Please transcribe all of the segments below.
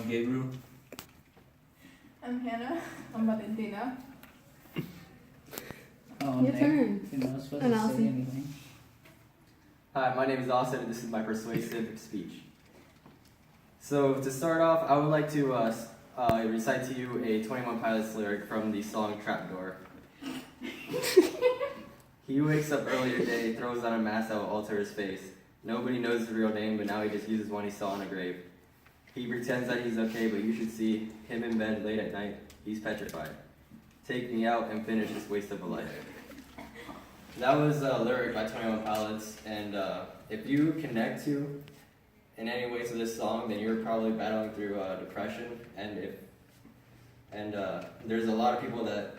Gabriel. I'm Hannah. I'm Valentina. Oh, Your Nick. turn. You're not supposed And to say Elsie. anything. Hi, my name is Austin, and this is my persuasive speech. So, to start off, I would like to recite to you a 21 Pilots lyric from the song Trapdoor. He wakes up early today, throws on a mask that will alter his face. Nobody knows his real name, but now he just uses one he saw on a grave. He pretends that he's okay, but you should see him in bed late at night. He's petrified. Take me out and finish this waste of a life. That was a lyric by 21 Pilots, and if you connect to in any way to this song, then you're probably battling through depression, and there's a lot of people that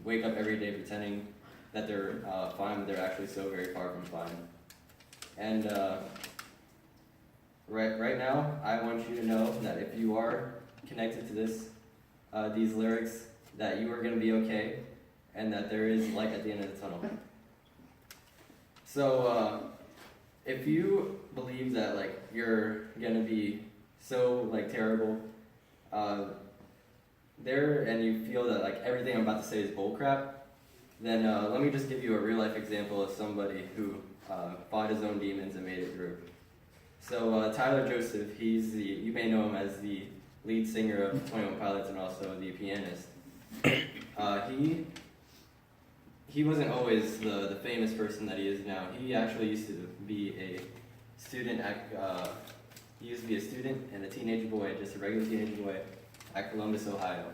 wake up every day pretending that they're fine, but they're actually so very far from fine. And right now, I want you to know that if you are connected to these lyrics, that you are going to be okay, and that there is light at the end of the tunnel. So, if you believe that like you're gonna be so like terrible, and you feel that like everything I'm about to say is bullcrap, then let me just give you a real life example of somebody who fought his own demons and made it through. So Tyler Joseph, you may know him as the lead singer of 21 Pilots and also the pianist. He wasn't always the famous person that he is now. He actually used to be a student he used to be a student and a teenage boy, just a regular teenage boy, at Columbus, Ohio.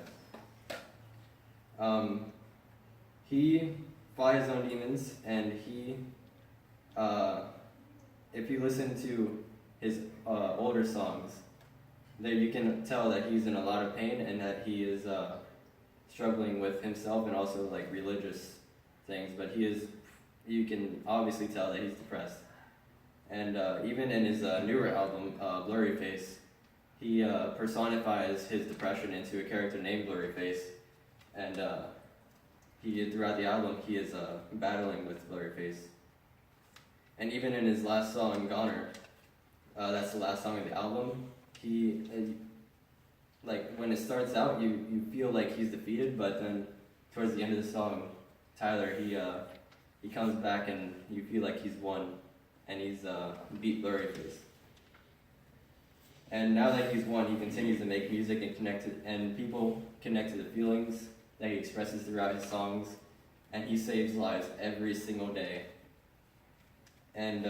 He fought his own demons, and if you listen to his older songs, there you can tell that he's in a lot of pain and that he is struggling with himself and also like religious things, but you can obviously tell that he's depressed. And even in his newer album, Blurry Face, he personifies his depression into a character named Blurry Face, and throughout the album he is battling with Blurry Face. And even in his last song, Goner, that's the last song of the album, like when it starts out, you feel like he's defeated, but then towards the end of the song, Tyler, he comes back and you feel like he's won, and he's beat Blurry Face. And now that he's won, he continues to make music and people connect to the feelings that he expresses throughout his songs, and he saves lives every single day. And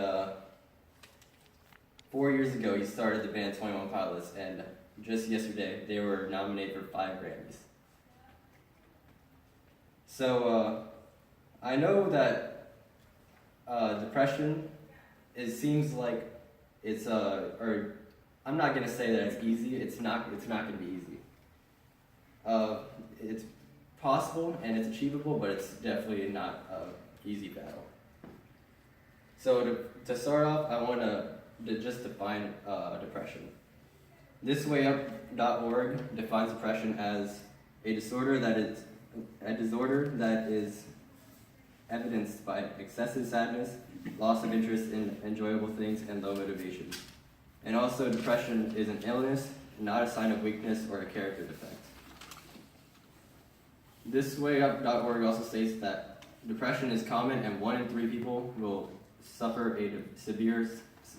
4 years ago, he started the band 21 Pilots, and just yesterday, they were nominated for 5 Grammys. So, I know that depression, it seems like it's, or I'm not going to say that it's easy, it's not going to be easy. It's possible and it's achievable, but it's definitely not an easy battle. So to start off, I want to just define depression. Thiswayup.org defines depression as a disorder that is evidenced by excessive sadness, loss of interest in enjoyable things, and low motivation. And also, depression is an illness, not a sign of weakness or a character defect. Thiswayup.org also states that depression is common, and 1 in 3 people will suffer a severe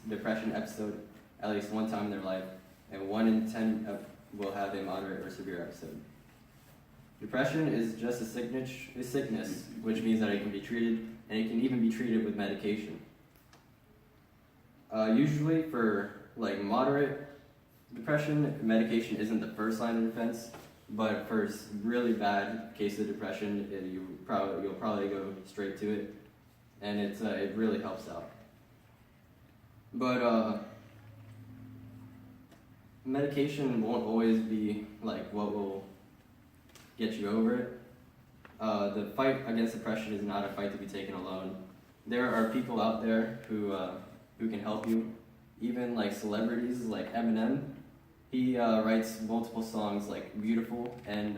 depression episode at least one time in their life, and 1 in 10 will have a moderate or severe episode. Depression is just a sickness, which means that it can be treated, and it can even be treated with medication. Usually for like moderate depression, medication isn't the first line of defense, but for really bad case of depression, you'll probably go straight to it, and it really helps out. But medication won't always be like what will get you over it. The fight against depression is not a fight to be taken alone. There are people out there who can help you. Even like celebrities like Eminem, he writes multiple songs like Beautiful and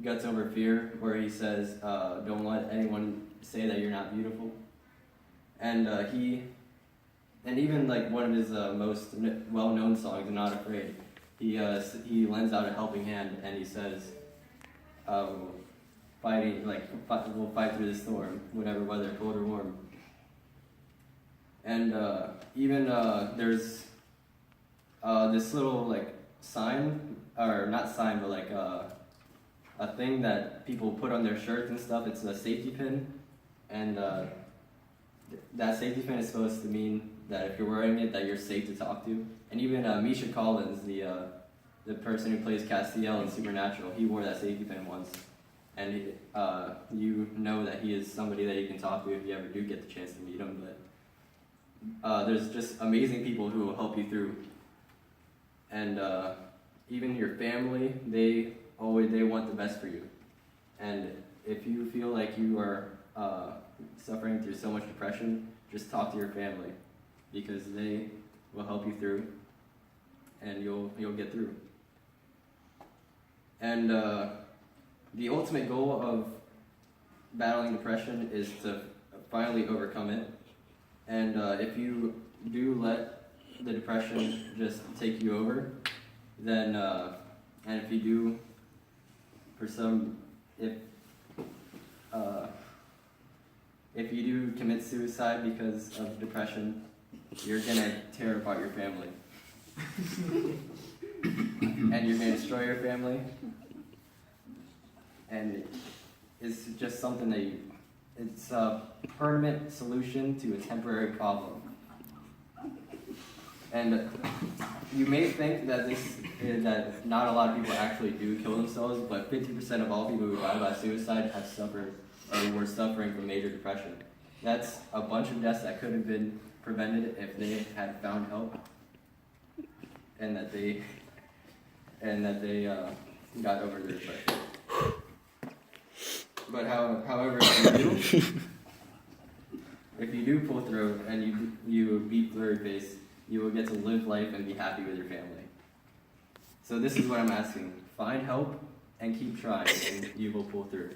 Guts Over Fear, where he says, don't let anyone say that you're not beautiful. And and even like one of his most well-known songs, "Not Afraid," he lends out a helping hand, and he says, "Fighting we'll fight through the storm, whatever weather, cold or warm." And even there's this little like sign, or not sign, but like a thing that people put on their shirts and stuff. It's a safety pin, and that safety pin is supposed to mean that if you're wearing it, that you're safe to talk to. And even Misha Collins, the person who plays Castiel in Supernatural, he wore that safety pin once, and you know that he is somebody that you can talk to if you ever do get the chance to meet him. But there's just amazing people who will help you through, and even your family, they want the best for you. And if you feel like you are suffering through so much depression, just talk to your family, because they will help you through, and you'll get through. And the ultimate goal of battling depression is to finally overcome it. And if you do let the depression just take you over, then and if you do, if you do commit suicide because of depression, you're gonna tear apart your family. And you're gonna destroy your family. And it's just something that it's a permanent solution to a temporary problem. And you may think that that not a lot of people actually do kill themselves, but 50% of all people who die by suicide have suffered or were suffering from major depression. That's a bunch of deaths that could have been prevented if they had found help, and that they got over their depression. But however, if you do pull through and you beat blurry face, you will get to live life and be happy with your family. So this is what I'm asking: find help and keep trying, and you will pull through.